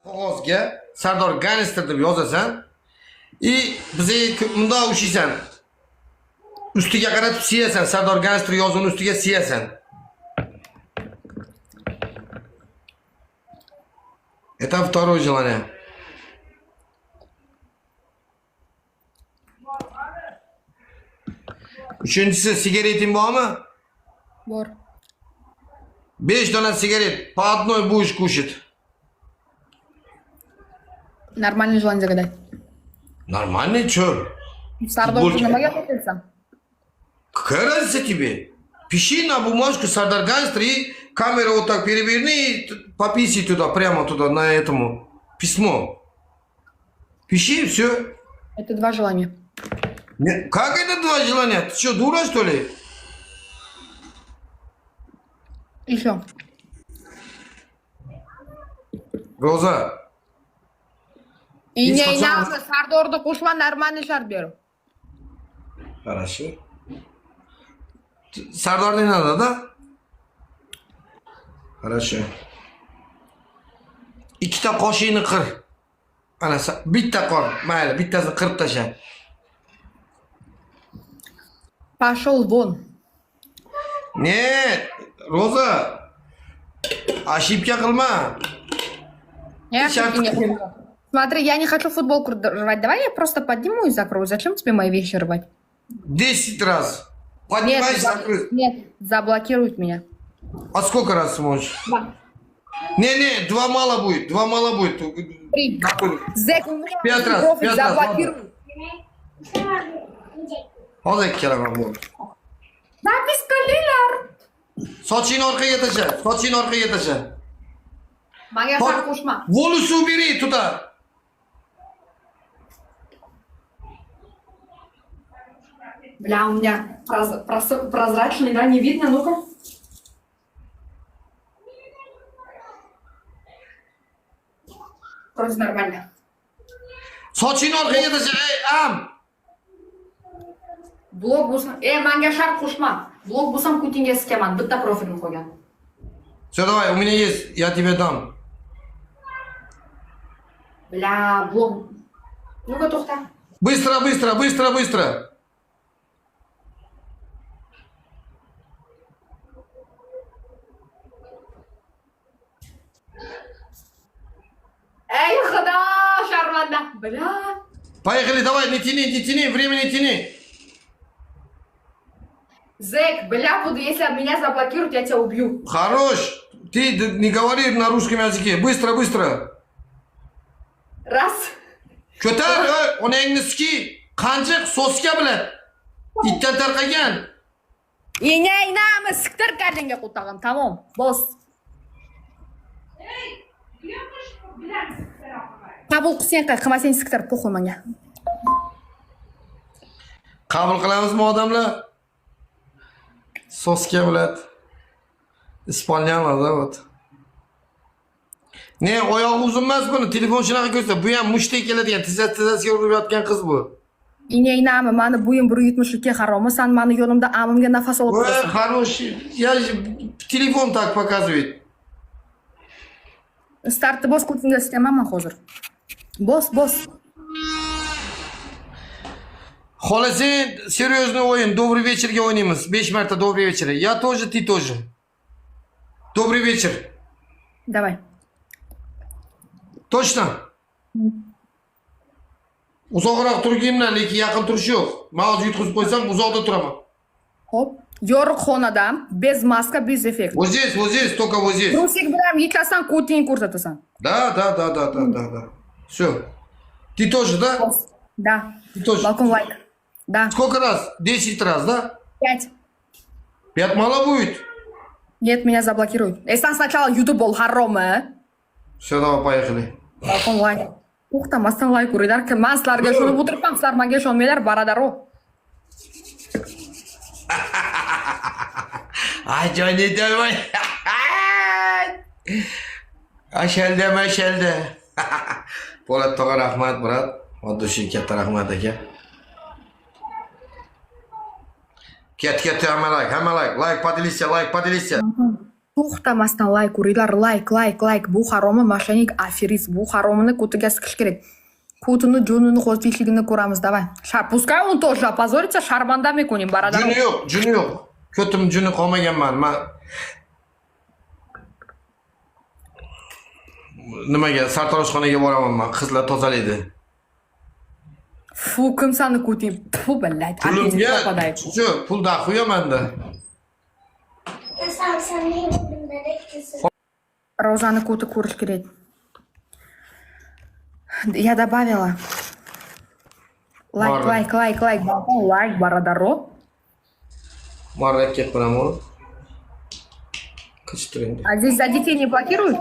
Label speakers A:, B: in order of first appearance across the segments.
A: Qog'ozga Sardor Gangster deb yozasan. Bizga bunda ushiysan. Ustiga qaratib siyasan. Sardor Gangster yozuvini ustiga siyasan. Это второе желание. Üçüncüsü sigaretin bormi?
B: Bor.
A: 5 dona sigaret по одной будешь кушать.
B: Нормальный желание загадай.
A: Нормальный, чё?
B: Sardor nimaga qo'shilsam?
A: Какая разница тебе? Пиши на бумажку Сардар Гангстер и камера вот так переверни и пописи туда, прямо туда, на этому письмо. Пиши и все.
B: Это два желания.
A: Как это два желания? Ты что, дура что ли?
B: И все.
A: Роза.
B: И не надо Sardor'da qo'shma нормальный shart beru.
A: Хорошо. Сардар не надо, да? Хорошо. Ikkita qoshingni qir. Ana bitta qor, mayli, bittasini qirib tasha.
B: Пошел вон.
A: Нет, Роза. Ошибка qilma.
B: Я Смотри, я не хочу футболку рвать. Давай я просто подниму и закрою. Зачем тебе мои вещи рвать?
A: 10 раз. Поднимай, закрой.
B: Нет, заблокируют меня.
A: А сколько раз сможешь?
B: Два.
A: Не, два мало будет. Два мало будет.
B: 3. Зэк, у меня
A: 5 раз.
B: профиль
A: 5 раз.
B: заблокируют.
A: Hozir kelaman bu.
B: Запись qilinglar.
A: Sochingni orqaga tasha. Sochingni orqaga tasha.
B: Menga shart qo'shma.
A: Волосы убери туда.
B: Бля, у меня прозрачный, да, не видно, ну-ка. Вроде нормально.
A: Sochingni orqaga tasha. Ey, am.
B: Blog bo'lsam, menga shart qo'shma. Blog bo'lsam Putinga sikaman, bitta profilim qo'ygan.
A: Все, давай, у меня есть, я тебе дам.
B: Бля, blog. Ну-ка, to'xta.
A: Быстро, быстро, быстро, быстро.
B: Эй, худа, шарманда. Бля.
A: Поехали, давай, не тяни, время не тяни.
B: Зэк, бля, буду, если меня заблокируют, я тебя убью.
A: Хорош. Ты не говори на русском языке. Быстро, быстро.
B: Раз.
A: Ko'tar, onangni ski, qanjiq so'ska bilan. Itdan tarqagan.
B: Inayni siktir kardinga qo'tag'im, tamom. Bos. Qabul qilsang qilmasang siktir, po'xoy menga.
A: Qabul qilamizmi odamlar? So'ska bilan. Ispanyanlarda вот. Ne, oyog'i uzun emas buni. Telefon shunaqa ko'rsa, bu ham mushtdek keladigan, tizzasiga urib yotgan qiz bu.
B: Inayni, mani bo'yim 1.72 harommi, sen mani yo'limda amimga nafas olib
A: Voy,
B: turasan.
A: хороший. Я telefon так показывает.
B: Startni bos Putinga sikaman men hozir. Bos.
A: Xohlasang, серьезный o'yin, добрый вечерga o'ynaymiz. 5 marta добрый вечер. Я тоже, ты тоже. Добрый вечер.
B: Давай.
A: Точно? Uzoqroq turgimdan, lekin yaqin turish yo'q. Men hozir yutqizib qo'ysam, uzoqda turaman.
B: Hop. Yorug' xonada, bez maska, bez effekt.
A: Вот здесь, только вот здесь.
B: Trusik bilan yetkasan, ko'tingni ko'rsatasan.
A: Да. Все. Ты тоже, да?
B: Да.
A: Ты тоже.
B: Балкон лайк. Да.
A: Сколько раз? 10 раз, да?
B: 5.
A: 5 мало будет?
B: Нет, меня заблокируют. Сен сначала YouTube бол, харромы.
A: Все, давай, поехали.
B: Balkon lайk. To'xtamasdan lайk uringlar. Men sizlarga shuni o'tiribman, sizlar menga ishonmanglar, baradaro.
A: Acayip demay. Ashelde. Po'lat tog'a rahmat, Murat. Oddiy katta rahmat aka. Ket, hamma like, поделись.
B: To'xtamasdan layk uringlar, layk. Bu haromi mошенник, aferist. Bu haromini ko'tiga siqish kerak. Kotini, jonini, xo'jlikligini ko'ramiz, давай. Пускай он тоже опозорится, шармандами коним, барадар.
A: Juni yo'q. Ko'tim juni qolmaganman. Men nimaga sartaroshxonaga boraman men, qizlar tozalaydi.
B: Фу, kim sani ko'ting? Fu, блядь.
A: Pulimga shu pulda xuya menda.
B: Розаны коты ko'rish kerak. Я добавила. Лайк. Лайк, барадаро.
A: Marrakka qo'raman. Qichtiring.
B: А здесь за детей не блокируют?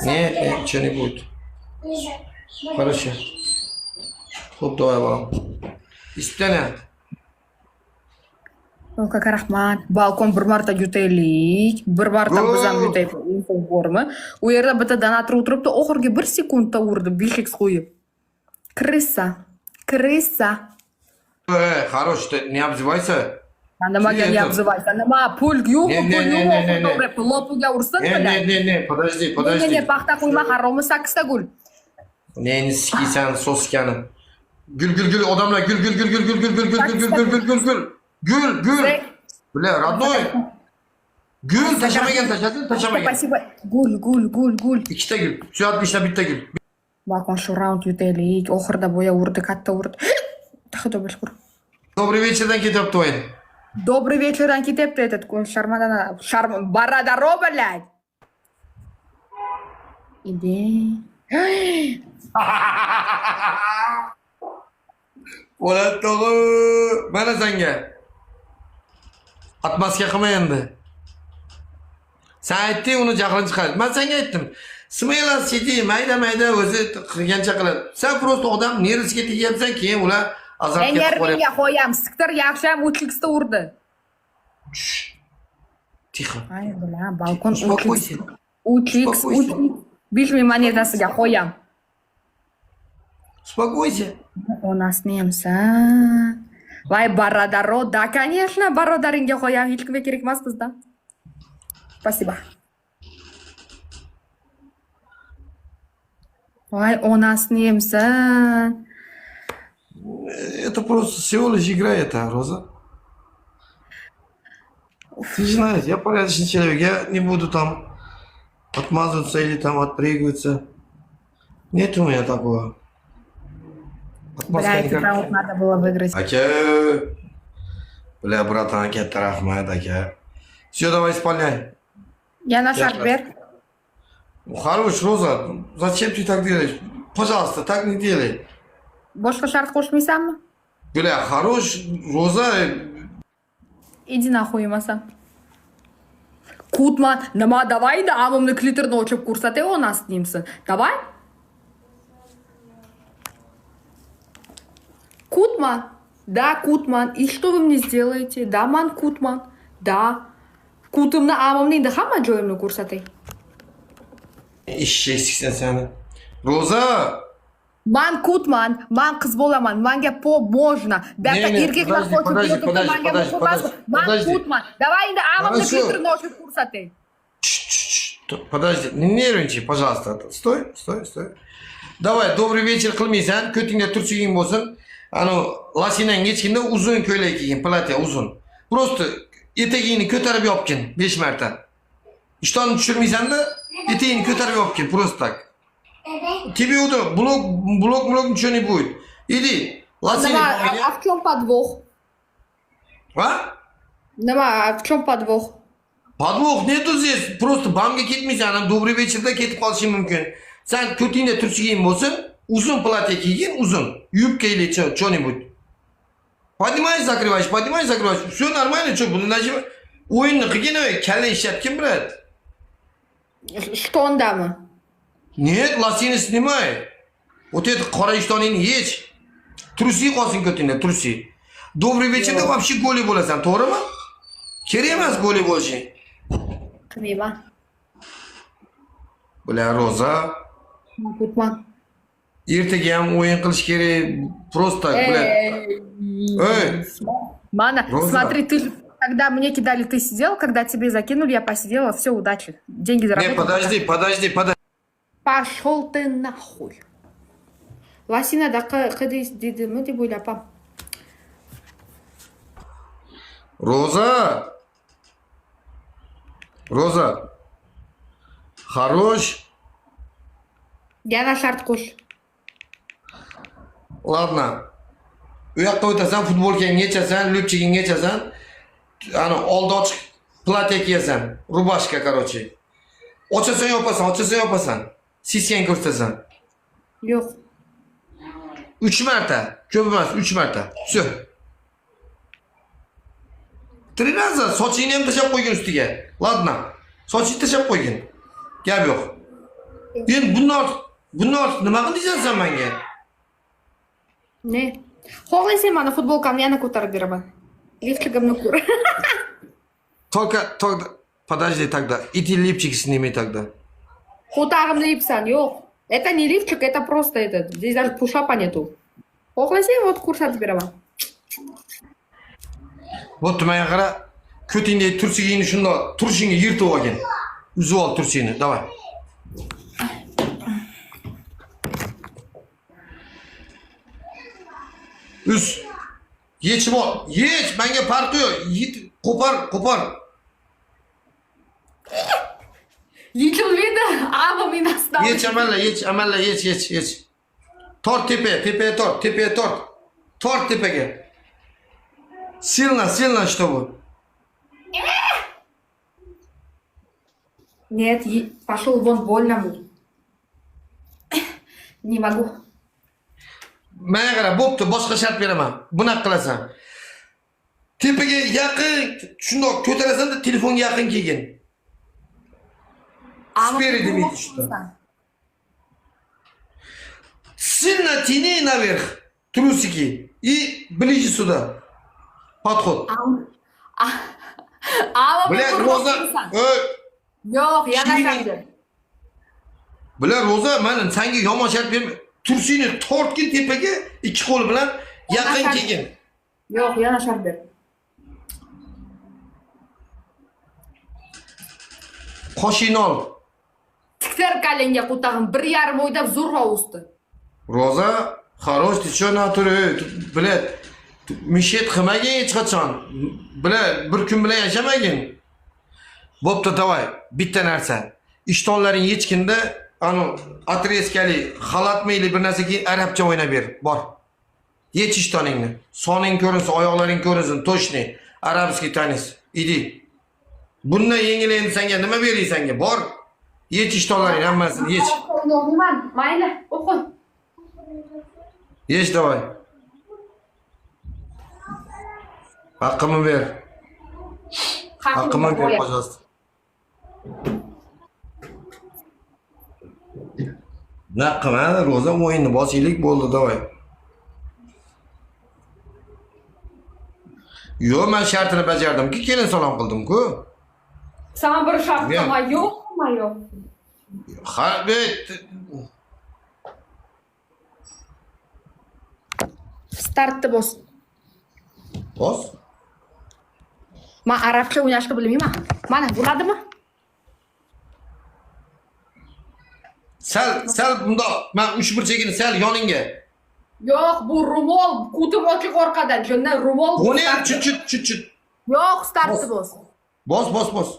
A: Не, ничего не будет. Хорошо. Xo'p, давай bolam. Испытание.
B: Ну, как rahmat. Balkon bir marta yutaylik. Bir marta biz ham yutaylik. Info bormi? U yerda bitta donator o'tiribdi, oxirgi 1 sekundda urdi, 5x qo'yib. Крыса.
A: Хорош, ты не обзывайся.
B: Nimaga не обзывайся? Nima pul yo'q, lopuga ursin bilan.
A: Не, подожди.
B: Ne, paxta qo'yma, haromi 8 ta gul.
A: Neyini sikiysen, soskani. Gül, odamlar gül. Gül. Bля, родной. Gül, taşamagan.
B: Спасибо. Gul.
A: İkita gül. Şu 60'ta bitta gül.
B: Balkon shu round yutaylik. Oxirida boya urdi, katta urdi. Xudo bilgur.
A: Добрый вечерdan ketyapti o'yin.
B: Добрый вечерdan ketyapti этот Барадаро, блядь. Иди.
A: Ulan to'g'ri. Mana senga. Atmasga qilma endi. Sen aytding uni jahlini chiqarib. Men senga aytdim. Smayla sidi mayda o'zi qilgancha qiladi. Sen просто odam nervisiga tegyapsan, keyin ular azobga
B: Nervimga qo'yam, siktir yaxshi ham 3xda urdi.
A: Tixo.
B: Ay, bilan balkon
A: Uspokойся.
B: 3x 5000 monetasiga qo'yam.
A: Успокойся.
B: У нас немца. Voy, Барадаро, да, конечно, baradaringga qo'yam, hech kimga kerak emas bizda. Спасибо. Voy, у нас немца.
A: Это просто всего лишь игра, это, Роза. Ты же знаешь, я порядочный человек, я не буду там отмазываться или там отпрыгиваться. Нет у меня такого.
B: Бля, этот раунд надо было выиграть.
A: Ака. Бля, братан, katta rahmat, aka. Все, давай исполняй.
B: Я на шаг вверх.
A: Хорош, Роза, зачем ты так делаешь? Пожалуйста, так не делай.
B: Boshqa shart qo'shmaysanmi?
A: Бля, хорош, Роза.
B: Иди нахуй, Масам. Кутман, nima давай да amimni klitorini ochib ko'rsatay, ona sнимся. Давай. Кутман. Да, Кутман. И что вы мне сделаете? Да, man Кутман. Да. Kutimni amimni endi hamma joyimni ko'rsatay.
A: Eshshaysan seni. Roza.
B: Man Kutman, man qiz bo'laman. Menga можно. Buyoqda erkaklar qochib yotibdi, menga bo'lmasmi? Man Kutman. Давай endi amimni klitorini ochib ko'rsatay.
A: Подожди, не нервничай, пожалуйста. Стой. Давай, добрый вечер qilmaysan, ko'tingda turchiging bo'lsin. Ano, lasinang yechganda uzun ko'ylak kiygin, platya uzun. Просто etagingni ko'tarib yopgin 5 marta. Ishtonni tushirmaysan-da, etagingni ko'tarib yopgin, просто так. Тебе удобно, блок ничего не будет. Иди, лосины.
B: А в чем подвох?
A: А?
B: А в чем подвох?
A: Подвох нету здесь. Просто бамга ketmaysan, ham добрый вечерda ketib qolishi mumkin. Sen ko'tingda turchiging bo'lsin, uzun platya kiygin, uzun. Yubka или что-нибудь. Поднимай, закрываешь. Все нормально, что, даже o'yinni qilgin, kalla ishlab kim biladi?
B: Что ondami?
A: Нет, лосины снимай. Вот это qora ishtoningni yech. Труси qolsin ko'tingda, труси. Добрый вечерda вообще голый bo'lasan, to'g'rimi? Kerak emas goley bo'lishing.
B: Qilmayman.
A: Bля, Roza.
B: Kutman.
A: Ertaga ham o'yin qilish kerak. Просто, bля. Ey.
B: Mana,
A: Роза.
B: смотри, Когда мне кидали, ты сидел, когда тебе закинули, я посидела, все, удачи. Деньги
A: Не,
B: заработали.
A: подожди.
B: Пошел ты нахуй. Ласина да dedimi deb o'ylapam.
A: Роза! Хорош.
B: Yana shart qo'sh.
A: Ладно. U yoqqa o'tasan, futbolkangga yechasan, lupchigingga yechasan. Ana oldi ochiq platya kiyasan. Rubashka, короче. Ochasan yopasan. Siskang ko'rsasan.
B: Yo'q.
A: 3 marta. Ko'p emas, 3 marta. Всё. 3 razа sochingni ham tashab qo'ygin ustiga. Ладно. Sochingni tashab qo'ygin. Gap yo'q. Endi bundan ortiq nima qilasan sen menga?
B: Ne? Xohlasang mana futbolkamni yana ko'tarib beraman. Liftligimni ko'r.
A: Только, подожди тогда. Иди лифчик сними тогда.
B: Xotag'imni yibsan, yo'q. Это не лифчик, это просто этот. Здесь даже пушапа нету. Xohlasang вот ko'rsatib beraman.
A: Вот menga qara. Ko'tingdagi tursigingni shunda turishingga yirtib olgin. Uzib ol tursigingni. Давай. Üz. Yechib ol. Yech, menga farqi yo'q. Qo'par.
B: Yechilmaydi. Ama men aslan.
A: Amalla, yech. Tort tepaga tort. Tort tepaga. Сильно, чтобы.
B: Нет, пошел вон, больно мне. Не могу.
A: Menga qara, bo'pti, boshqa shart beraman. Bunaqa qilasan. Tepaga yaqin, shundoq ko'tarasan-da, telefonga yaqin kelgin. Спереди видишь что. Сильно тяни наверх трусики и ближе сюда. Подход. Бля, Роза.
B: Yo'q, yana shart.
A: Bля, Роза, men senga yomon shart berma. Tursini tortgin tepaga, ikki qo'l bilan yaqin kelgin.
B: Yo'q, yana shart ber.
A: Qoshingni ol.
B: Zerkalinga qutag'im 1,5 oyda zo'rg'a o'sdi.
A: Роза, хорош, ты что натуре? Блядь, mishet qilmagin hech qachon. Блядь, bir kun bilan yashamagin. Bo'pti, davay, bitta narsa. Ishtonlaring yechkinda, anu atreskali, xalatmayli bir narsa keyin arabcha o'ynab ber. Bor. Yech ishtoningni. Soning ko'rinsin, oyoqlaring ko'rinsin, toshni. Arabskiy tanis. Idi. Bundan yengil endi senga nima beray senga? Bor. Yech ishtonlaring hammasini yech.
B: Mayli, o'qi.
A: Yech davay. Haqqimni ber. Haqqimni ber, пожалуйста. Naqma, Roza o'yinni bosaylik bo'ldi, davay. Yo'q, men shartini bajardim-ki, kelin salom qildim-ku.
B: Sana bir shart qilma, yo'qmi, yo'q.
A: Ha,
B: Startni bos.
A: Bos.
B: Men arabcha o'ynashni bilmayman. Mana, bo'ladimi?
A: Sal bunda, men uchburchagini sal yoningga.
B: Yo'q, bu rumol, qutim ochiq orqadan, shundan rumol.
A: Buni ham chut.
B: Yo'q, startni bos.
A: Bos.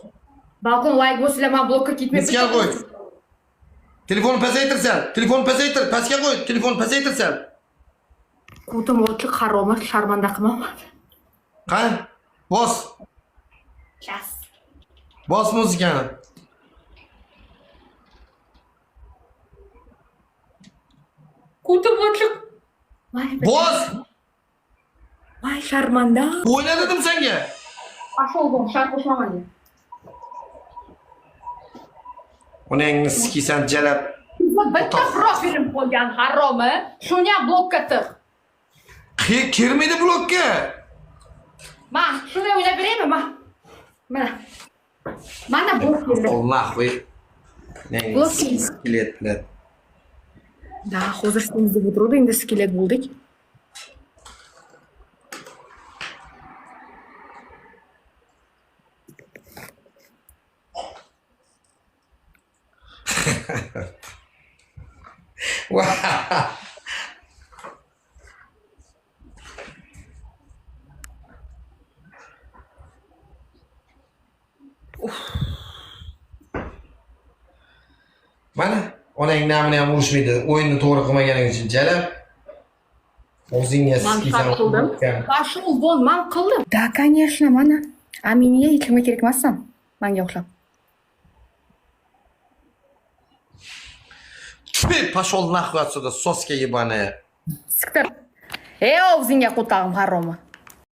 B: Balkon like bo'lsa, men blokka ketmayman.
A: Pastga qo'y. Telefonni pasaytir sal. Pastga qo'y. Telefonni pasaytir sal.
B: Qutim ochiq haromat, sharmanda qilmayman.
A: Qani? Bos.
B: Chas.
A: Bos muzikani.
B: Qutim ochiq.
A: Bos.
B: Voy, sharmanda.
A: O'yna dedim senga.
B: Pashol bo'l, shart qo'shmagan.
A: Uningni sikisan jalab.
B: Bitta profilim qo'ygan haromi, shuni ham blokka tiq.
A: Kirmaydi blokka.
B: Man, shuni o'ynab beraymi, mana. Mana blok keldi.
A: Alloh voy.
B: Blok
A: skelet bilan.
B: Da, hozir siz deb o'tirdi, endi skelet bo'ldik.
A: Mana onang namini ham urishmaydi. O'yinni to'g'ri qilmaganing uchun jalab. O'zingga
B: Man
A: siksan.
B: qildim. Pashul von, man qildim. Da, конечно, mana. Aminiga hech kimga kerak emassan. Menga o'xshab.
A: Ты пошел нахуй отсюда, соска ебаная.
B: Siktir. Ey, og'zingga qo'tag'im haromi.